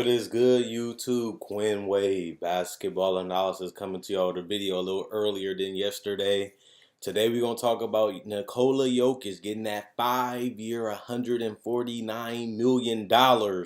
What is good, YouTube? Quinn Wade, basketball analysis coming to y'all with a video a little earlier than yesterday. Today we're going to talk about Nikola Jokic getting that 5-year, $149 million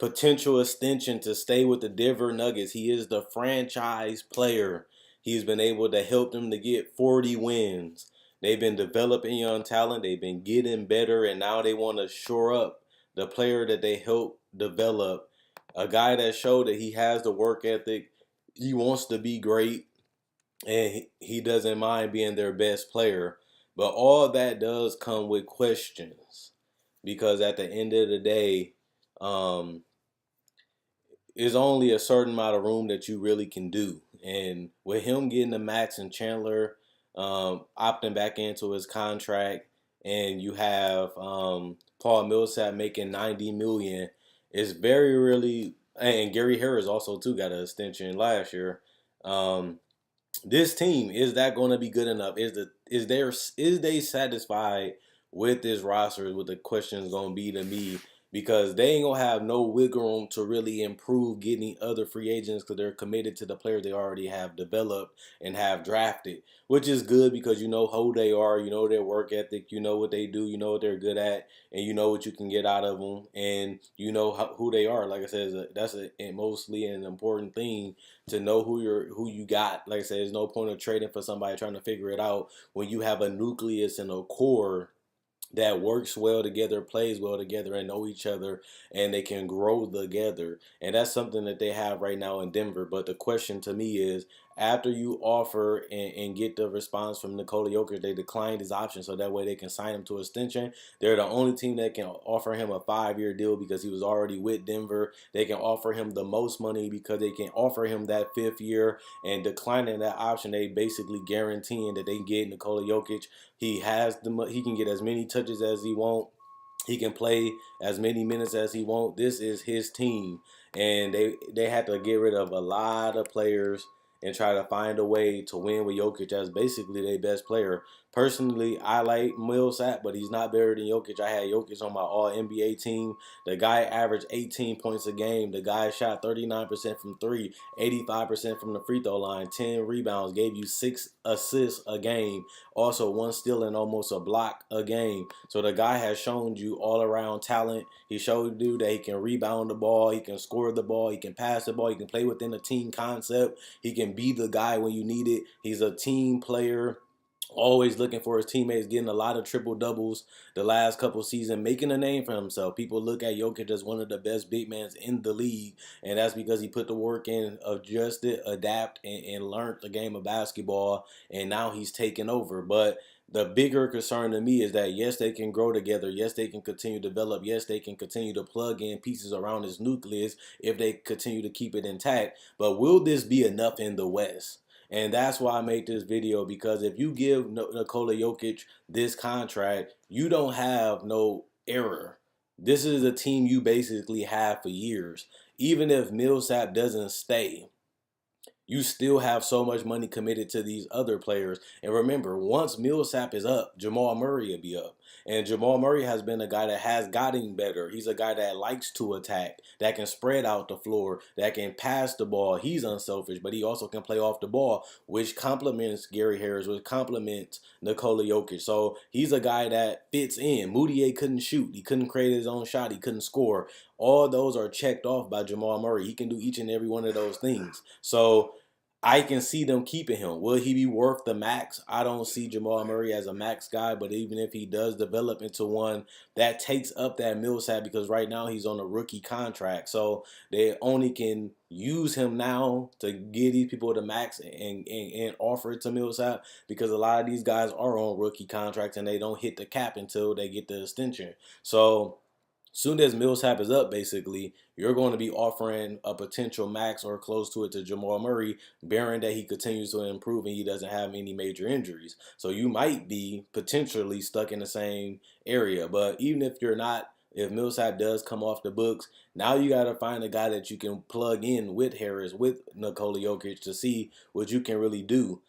potential extension to stay with the Denver Nuggets. He is the franchise player. He's been able to help them to get 40 wins. They've been developing young talent. They've been getting better, and now they want to shore up the player that they helped develop. A guy that showed that he has the work ethic. He wants to be great, and he doesn't mind being their best player. But all that does come with questions, because at the end of the day, there's only a certain amount of room that you really can do. And with him getting the max and Chandler opting back into his contract, and you have Paul Millsap making $90 million, it's very really, and Gary Harris also too got an extension last year. Um, this team, is that going to be good enough? Is they satisfied with this roster? What the question is going to be to me, because they ain't gonna have no wiggle room to really improve getting other free agents, because they're committed to the players they already have developed and have drafted, which is good because you know who they are, you know their work ethic, you know what they do, you know what they're good at, and you know what you can get out of them, and you know who they are. Like I said, that's mostly an important thing, to know who you got. Like I said, there's no point of trading for somebody trying to figure it out when you have a nucleus and a core that works well together, plays well together, and know each other, and they can grow together. And that's something that they have right now in Denver. But the question to me is, after you offer and get the response from Nikola Jokic, they declined his option so that way they can sign him to extension. They're the only team that can offer him a 5-year deal because he was already with Denver. They can offer him the most money because they can offer him that 5th year, and declining that option, they basically guaranteeing that they can get Nikola Jokic. He can get as many touches as he wants. He can play as many minutes as he wants. This is his team, and they had to get rid of a lot of players and try to find a way to win with Jokic as basically their best player. Personally, I like Millsap, but he's not better than Jokic. I had Jokic on my All NBA team. The guy averaged 18 points a game. The guy shot 39% from three, 85% from the free throw line, 10 rebounds, gave you 6 assists a game. Also, one steal and almost a block a game. So the guy has shown you all around talent. He showed you that he can rebound the ball, he can score the ball, he can pass the ball, he can play within a team concept, he can be the guy when you need it. He's a team player, always looking for his teammates, getting a lot of triple doubles the last couple seasons, making a name for himself. People look at Jokic as one of the best big men in the league, and that's because he put the work in, adjusted, adapt, and learned the game of basketball, and now he's taken over. But the bigger concern to me is that yes, they can grow together. Yes, they can continue to develop. Yes, they can continue to plug in pieces around this nucleus if they continue to keep it intact. But will this be enough in the West? And that's why I made this video, because if you give Nikola Jokic this contract, you don't have no error. This is a team you basically have for years. Even if Millsap doesn't stay, you still have so much money committed to these other players. And remember, once Millsap is up, Jamal Murray will be up. And Jamal Murray has been a guy that has gotten better. He's a guy that likes to attack, that can spread out the floor, that can pass the ball. He's unselfish, but he also can play off the ball, which complements Gary Harris, which complements Nikola Jokic. So he's a guy that fits in. Moutier couldn't shoot. He couldn't create his own shot. He couldn't score. All those are checked off by Jamal Murray. He can do each and every one of those things. So I can see them keeping him. Will he be worth the max? I don't see Jamal Murray as a max guy, but even if he does develop into one, that takes up that Millsap, because right now he's on a rookie contract. So they only can use him now to give these people the max and offer it to Millsap, because a lot of these guys are on rookie contracts and they don't hit the cap until they get the extension. So soon as Millsap is up, basically, you're going to be offering a potential max or close to it to Jamal Murray, bearing that he continues to improve and he doesn't have any major injuries. So you might be potentially stuck in the same area. But even if you're not, if Millsap does come off the books, now you got to find a guy that you can plug in with Harris, with Nikola Jokic, to see what you can really do.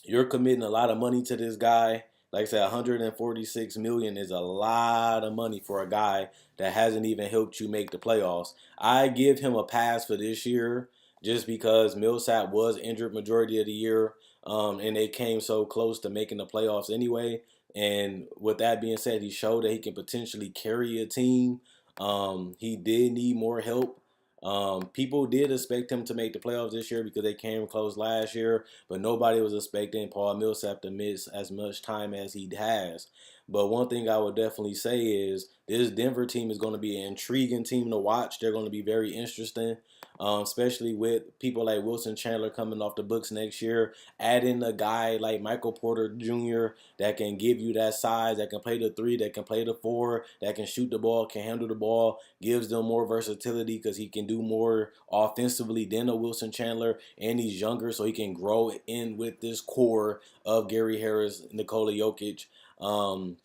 You're committing a lot of money to this guy, Like I said, 146 million is a lot of money for a guy that hasn't even helped you make the playoffs. I give him a pass for this year just because Millsap was injured majority of the year, and they came so close to making the playoffs anyway. And with that being said, he showed that he can potentially carry a team. He did need more help. People did expect him to make the playoffs this year because they came close last year, but nobody was expecting Paul Millsap to miss as much time as he has. But one thing I would definitely say is this Denver team is going to be an intriguing team to watch. They're going to be very interesting, especially with people like Wilson Chandler coming off the books next year. Add in a guy like Michael Porter Jr. that can give you that size, that can play the three, that can play the four, that can shoot the ball, can handle the ball, gives them more versatility because he can do more offensively than a Wilson Chandler, and he's younger, so he can grow in with this core of Gary Harris, Nikola Jokic, um,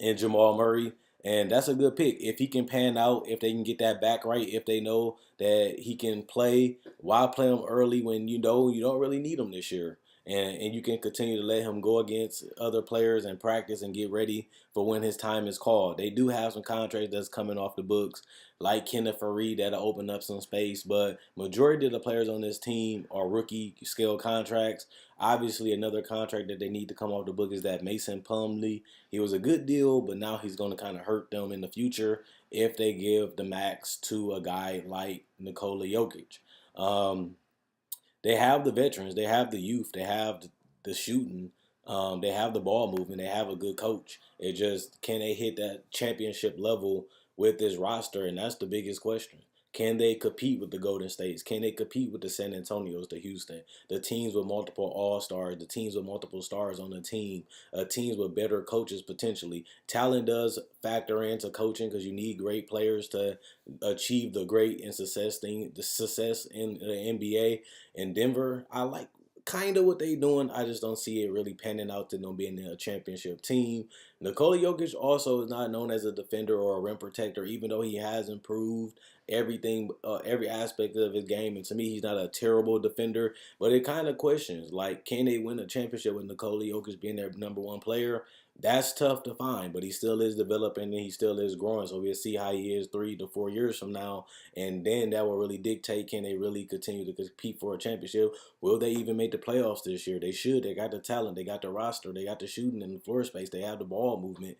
and Jamal Murray. And that's a good pick. If he can pan out, if they can get that back right, if they know that he can play, why play him early when you know you don't really need him this year? And you can continue to let him go against other players and practice and get ready for when his time is called. They do have some contracts that's coming off the books, like Kenneth Fareed, that'll open up some space. But majority of the players on this team are rookie scale contracts. Obviously, another contract that they need to come off the book is that Mason Plumlee. He was a good deal, but now he's going to kind of hurt them in the future if they give the max to a guy like Nikola Jokic. Um, they have the veterans, they have the youth, they have the shooting, they have the ball movement, they have a good coach. It just can they hit that championship level with this roster, and that's the biggest question. Can they compete with the Golden States? Can they compete with the San Antonios, the Houston, the teams with multiple All Stars, the teams with multiple stars on the team, teams with better coaches potentially? Talent does factor into coaching because you need great players to achieve the great and the success in the NBA. In Denver, I like kind of what they doing. I just don't see it really panning out to them being a championship team. Nikola Jokic also is not known as a defender or a rim protector, even though he has improved everything, every aspect of his game. And to me, he's not a terrible defender. But it kind of questions like, can they win a championship with Nikola Jokic being their number one player? That's tough to find, but he still is developing and he still is growing. So we'll see how he is 3 to 4 years from now, and then that will really dictate, can they really continue to compete for a championship? Will they even make the playoffs this year? They should. They got the talent, they got the roster, they got the shooting and the floor space, they have the ball movement.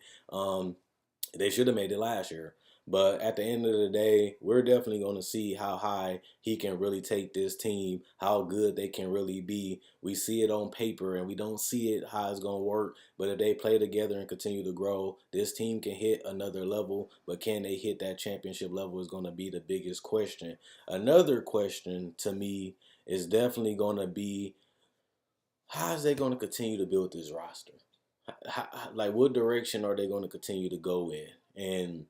They should have made it last year. But at the end of the day, we're definitely going to see how high he can really take this team, how good they can really be. We see it on paper and we don't see it how it's going to work. But if they play together and continue to grow, this team can hit another level. But can they hit that championship level is going to be the biggest question. Another question to me is definitely going to be, how is they going to continue to build this roster? Like, what direction are they going to continue to go in? And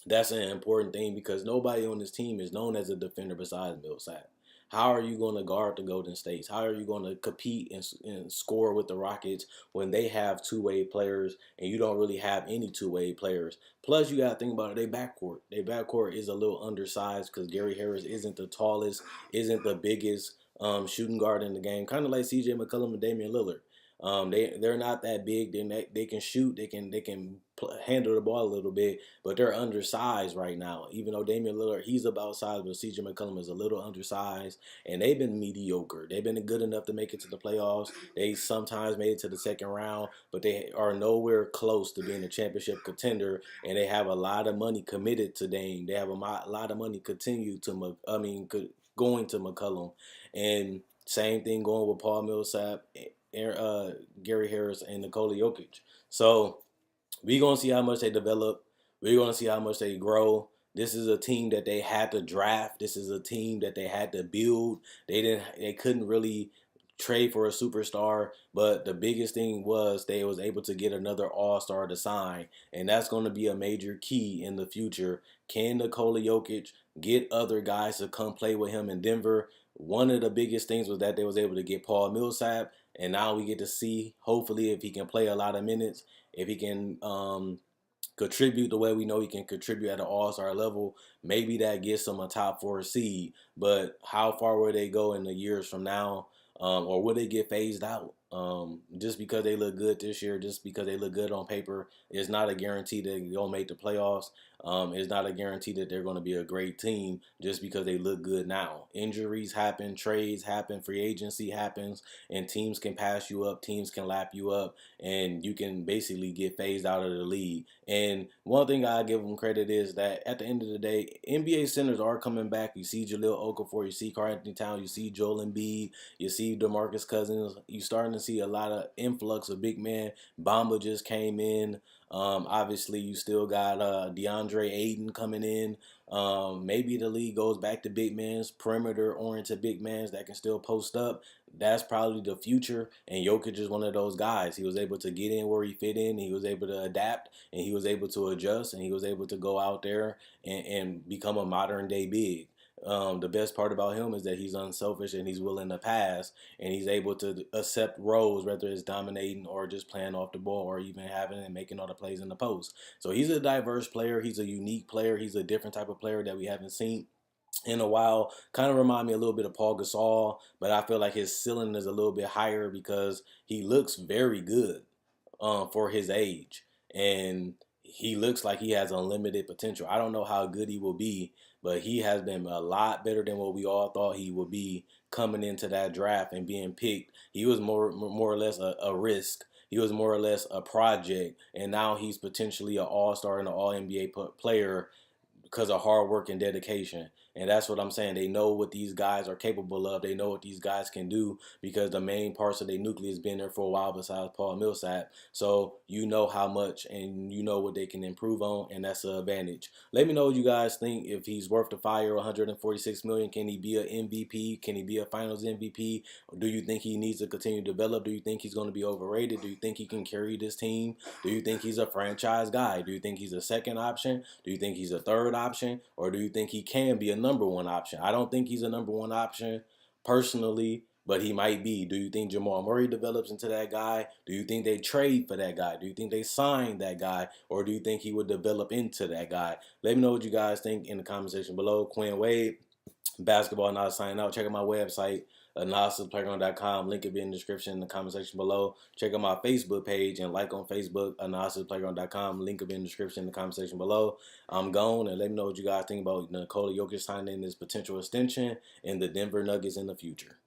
that's an important thing because nobody on this team is known as a defender besides Millsap. How are you going to guard the Golden States? How are you going to compete and score with the Rockets when they have two-way players and you don't really have any two-way players? Plus, you got to think about it, their backcourt. Their backcourt is a little undersized because Gary Harris isn't the tallest, isn't the biggest shooting guard in the game. Kind of like C.J. McCollum and Damian Lillard. They're not that big. They can shoot. They can handle the ball a little bit, but they're undersized right now. Even though Damian Lillard, he's about size, but C.J. McCollum is a little undersized, and they've been mediocre. They've been good enough to make it to the playoffs. They sometimes made it to the second round, but they are nowhere close to being a championship contender. And they have a lot of money committed to Dame. They have a lot of money going to McCollum, and same thing going with Paul Millsap, Gary Harris, and Nikola Jokic. So we're going to see how much they develop. We're going to see how much they grow. This is a team that they had to draft. This is a team that they had to build. They couldn't really trade for a superstar, but the biggest thing was they was able to get another all-star to sign, and that's going to be a major key in the future. Can Nikola Jokic get other guys to come play with him in Denver? One of the biggest things was that they was able to get Paul Millsap, and now we get to see, hopefully, if he can play a lot of minutes, if he can contribute the way we know he can contribute at an all-star level, maybe that gets him a top 4 seed. But how far will they go in the years from now? Or will they get phased out? Just because they look good this year, just because they look good on paper, is not a guarantee that they're gonna make the playoffs. It's not a guarantee that they're going to be a great team just because they look good now. Injuries happen, trades happen, free agency happens, and teams can pass you up, teams can lap you up, and you can basically get phased out of the league. And one thing I give them credit is that at the end of the day, NBA centers are coming back. You see Jahlil Okafor, you see Karl Anthony Towns, you see Joel Embiid, you see DeMarcus Cousins. You're starting to see a lot of influx of big men. Bamba just came in. Obviously, you still got DeAndre Ayton coming in. Maybe the league goes back to big men's, perimeter-oriented big men's that can still post up. That's probably the future, and Jokic is one of those guys. He was able to get in where he fit in. He was able to adapt, and he was able to adjust, and he was able to go out there and become a modern-day big. The best part about him is that he's unselfish and he's willing to pass and he's able to accept roles, whether it's dominating or just playing off the ball or even having and making all the plays in the post. So he's a diverse player. He's a unique player. He's a different type of player that we haven't seen in a while. Kind of remind me a little bit of Paul Gasol, but I feel like his ceiling is a little bit higher because he looks very good for his age, and he looks like he has unlimited potential. I don't know how good he will be, but he has been a lot better than what we all thought he would be coming into that draft and being picked. He was more or less a risk. He was more or less a project, and now he's potentially an all-star and an all-NBA player because of hard work and dedication. And that's what I'm saying. They know what these guys are capable of. They know what these guys can do because the main parts of their nucleus been there for a while besides Paul Millsap. So you know how much and you know what they can improve on, and that's an advantage. Let me know what you guys think. If he's worth the fire, 146 million, can he be an MVP? Can he be a Finals MVP? Or do you think he needs to continue to develop? Do you think he's going to be overrated? Do you think he can carry this team? Do you think he's a franchise guy? Do you think he's a second option? Do you think he's a third option? Or do you think he can be a number one option? I don't think he's a number one option personally, but he might be. Do you think Jamal Murray develops into that guy? Do you think they trade for that guy? Do you think they sign that guy? Or do you think he would develop into that guy? Let me know what you guys think in the comment section below. Quinn Wade, basketball not signing out. Check out my website, analysisplayground.com. Link will be in the description in the comment section below. Check out my Facebook page and like on Facebook, analysisplayground.com. Link will be in the description in the comment section below. I'm gone, and let me know what you guys think about Nikola Jokic signing his potential extension and the Denver Nuggets in the future.